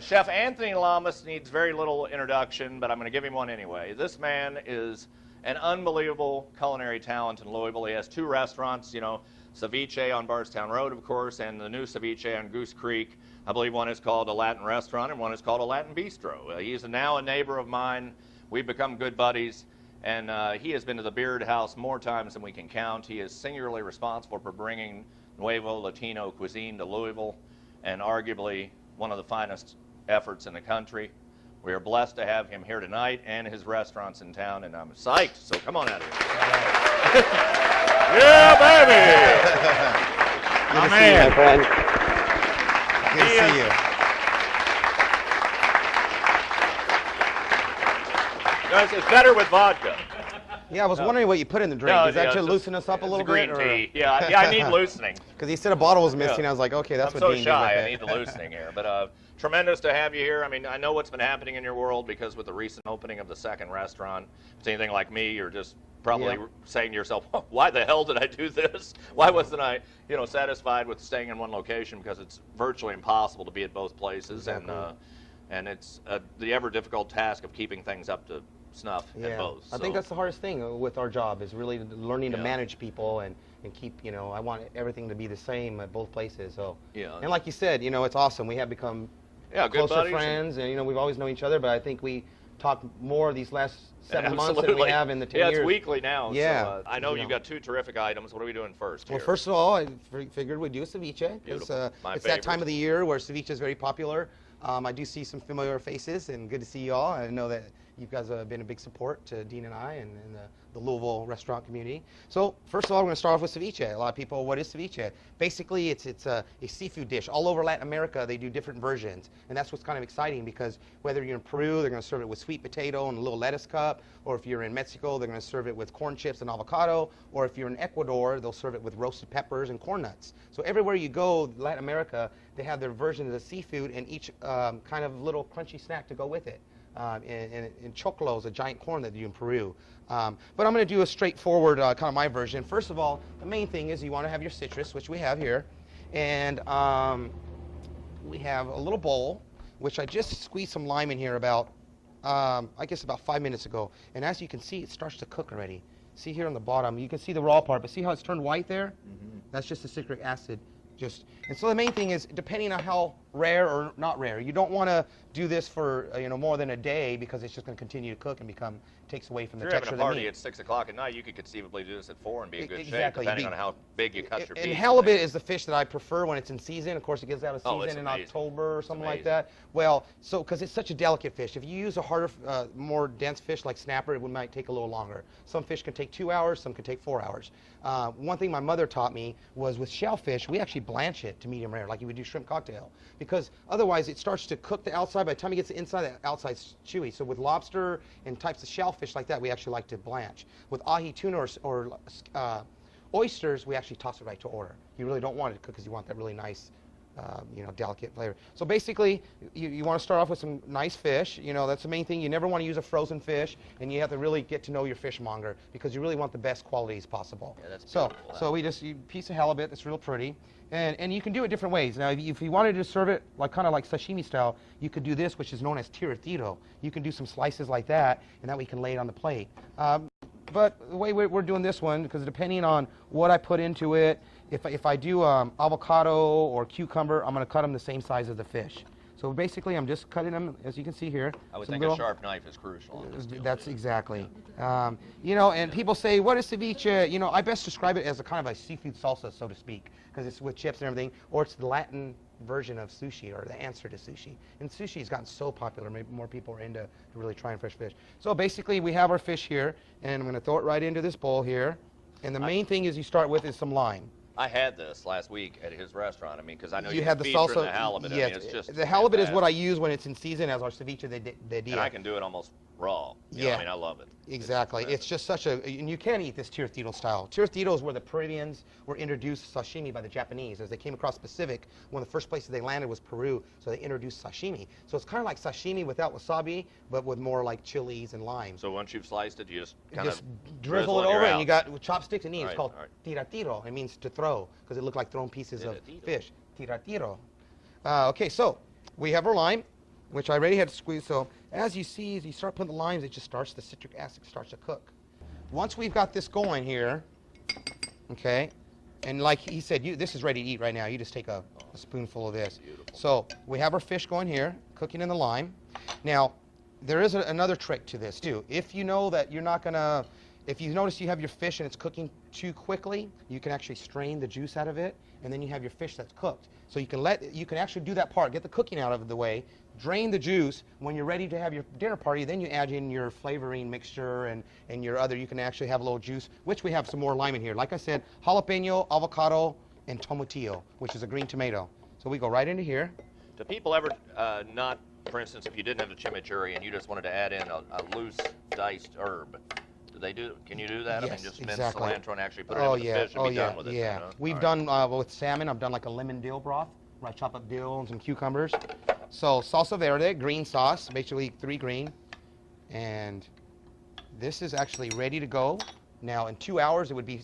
Chef Anthony Lamas needs very little introduction, but I'm going to give him one anyway. This man is an unbelievable culinary talent in Louisville. He has 2 restaurants, you know, Ceviche on Bardstown Road, of course, and the new Ceviche on Goose Creek. I believe one is called a Latin restaurant and one is called a Latin bistro. He is now a neighbor of mine. We've become good buddies, and he has been to the Beard House more times than we can count. He is singularly responsible for bringing Nuevo Latino cuisine to Louisville, and arguably one of the finest efforts in the country. We are blessed to have him here tonight and his restaurants in town, and I'm psyched, so come on out here. Yeah, baby! Good to see you, my friend. Good to see you. Guys, it's better with vodka. Yeah, I was wondering what you put in the drink. No, Does that yeah, just loosen us up a little green bit? Tea. Yeah, I need loosening. Because he said a bottle was missing. I was like, okay, that's I'm what so Dean shy. did. I need the loosening here. But tremendous to have you here. I mean, I know what's been happening in your world because with the recent opening of the second restaurant, if it's anything like me, you're just probably saying to yourself, oh, why the hell did I do this? Why wasn't I, you know, satisfied with staying in one location? Because it's virtually impossible to be at both places, Exactly. and it's the ever difficult task of keeping things up to snuff at both. I think that's the hardest thing with our job is really learning to manage people and keep, you know, I want everything to be the same at both places. So and like you said, you know, it's awesome. We have become closer friends, and you know, we've always known each other, but I think we talk more these last 7 months than we have in the 10 years. Yeah, it's weekly now. Yeah. So, I know you've got 2 terrific items. What are we doing first here? Well, first of all, I figured we'd do a ceviche. It's that time of the year where ceviche is very popular. I do see some familiar faces, and good to see you all. I know that you guys have been a big support to Dean and I and the Louisville restaurant community. So first of all, we're going to start off with ceviche. A lot of people, what is ceviche? Basically, it's a seafood dish. All over Latin America, they do different versions. And that's what's kind of exciting because whether you're in Peru, they're going to serve it with sweet potato and a little lettuce cup. Or if you're in Mexico, they're going to serve it with corn chips and avocado. Or if you're in Ecuador, they'll serve it with roasted peppers and corn nuts. So everywhere you go, Latin America, they have their version of the seafood and each kind of little crunchy snack to go with it. And choclo is a giant corn that you do in Peru. But I'm going to do a straightforward kind of my version. First of all, the main thing is you want to have your citrus, which we have here. And we have a little bowl, which I just squeezed some lime in here about, I guess about 5 minutes ago. And as you can see, it starts to cook already. See here on the bottom, you can see the raw part, but see how it's turned white there? Mm-hmm. That's just the citric acid. And so the main thing is, depending on how rare or not rare, you don't want to do this for more than a day because it's just going to continue to cook and takes away from the texture of the meat. If you're having a party at 6 o'clock at night, you could conceivably do this at 4 and be in good shape, depending on how big you cut your beef. And halibut is the fish that I prefer when it's in season. Of course, it gets out of season in October or something like that. Well, so because it's such a delicate fish, if you use a harder, more dense fish like snapper, it might take a little longer. Some fish can take 2 hours, some can take 4 hours. One thing my mother taught me was with shellfish, we actually blanch it to medium rare, like you would do shrimp cocktail, because otherwise it starts to cook the outside. By the time it gets the inside, the outside's chewy. So with lobster and types of shellfish like that, we actually like to blanch. With ahi tuna or oysters, we actually toss it right to order. You really don't want it to cook because you want that really nice, delicate flavor. So basically, you want to start off with some nice fish. You know, that's the main thing. You never want to use a frozen fish, and you have to really get to know your fishmonger because you really want the best qualities possible. Yeah, that's so we just piece of halibut that's real pretty, and you can do it different ways. Now, if you wanted to serve it like kind of like sashimi style, you could do this, which is known as tirotiro. You can do some slices like that, and that way you can lay it on the plate. But the way we're doing this one, because depending on what I put into it, if I do avocado or cucumber, I'm going to cut them the same size as the fish. So basically, I'm just cutting them, as you can see here. I would think a sharp knife is crucial. That's exactly. And people say, what is ceviche? I best describe it as a kind of a seafood salsa, so to speak, because it's with chips and everything, or it's the Latin version of sushi, or the answer to sushi. And sushi has gotten so popular, maybe more people are into really trying fresh fish. So basically, we have our fish here, and I'm going to throw it right into this bowl here. And the main thing is you start with is some lime. I had this last week at his restaurant. I mean, because I know you had the salsa. The halibut. Yes, I mean, it's just the halibut is what I use when it's in season as our ceviche de dia. And I can do it almost raw. I mean, I love it. Exactly. It's just such a, and you can eat this tirotiro style. Tirotiro is where the Peruvians were introduced sashimi by the Japanese. As they came across the Pacific, one of the first places they landed was Peru, so they introduced sashimi. So it's kind of like sashimi without wasabi, but with more like chilies and limes. So once you've sliced it, you just kind of drizzle it over, and you got chopsticks and eat. It's called tiratiro. It means to throw, because it looked like throwing pieces of fish. Tiratiro. Okay, so we have our lime, which I already had to squeeze. So as you see, as you start putting the limes, it just starts, the citric acid starts to cook. Once we've got this going here, okay, and like he said, this is ready to eat right now. You just take a spoonful of this. Beautiful. So we have our fish going here, cooking in the lime. Now, there is another trick to this too. If you know that you're not gonna, if you notice you have your fish and it's cooking too quickly, you can actually strain the juice out of it, and then you have your fish that's cooked. So you can actually do that part, get the cooking out of the way, drain the juice. When you're ready to have your dinner party, then you add in your flavoring mixture and your other, you can actually have a little juice, which we have some more lime in here. Like I said, jalapeno, avocado, and tomatillo, which is a green tomato. So we go right into here. Do people ever not, for instance, if you didn't have the chimichurri and you just wanted to add in a loose diced herb, can you do that? Yes, I mean, just exactly. mince cilantro and actually put it in with the fish and be done with it. Yeah, You know? we've All right. done, with salmon, I've done like a lemon dill broth, where I chop up dill and some cucumbers. So salsa verde, green sauce, basically 3 green. And this is actually ready to go. Now in 2 hours, it would be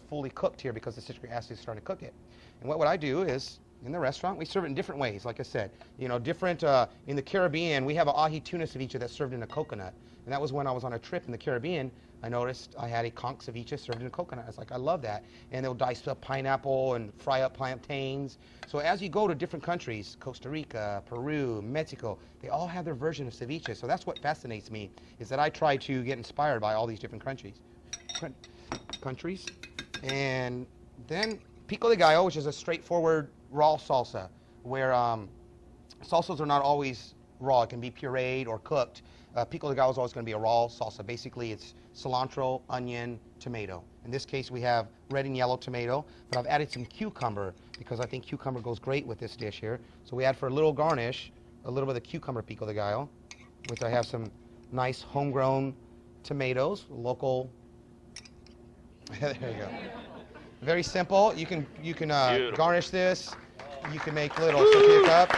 fully cooked here because the citric acid is starting to cook it. And what I do is, in the restaurant, we serve it in different ways, like I said. You know, different, in the Caribbean, we have an ahi tuna ceviche that's served in a coconut. And that was when I was on a trip in the Caribbean. I noticed I had a conch ceviche served in a coconut. I was like, I love that. And they'll dice up pineapple and fry up plantains. So as you go to different countries, Costa Rica, Peru, Mexico, they all have their version of ceviche. So that's what fascinates me, is that I try to get inspired by all these different countries. And then pico de gallo, which is a straightforward raw salsa, where salsas are not always raw. It can be pureed or cooked. Pico de gallo is always going to be a raw salsa. Basically, it's cilantro, onion, tomato. In this case, we have red and yellow tomato, but I've added some cucumber because I think cucumber goes great with this dish here. So we add, for a little garnish, a little bit of the cucumber pico de gallo, which I have some nice homegrown tomatoes, local. There you go. Very simple. You can garnish this. You can make little tortilla cup.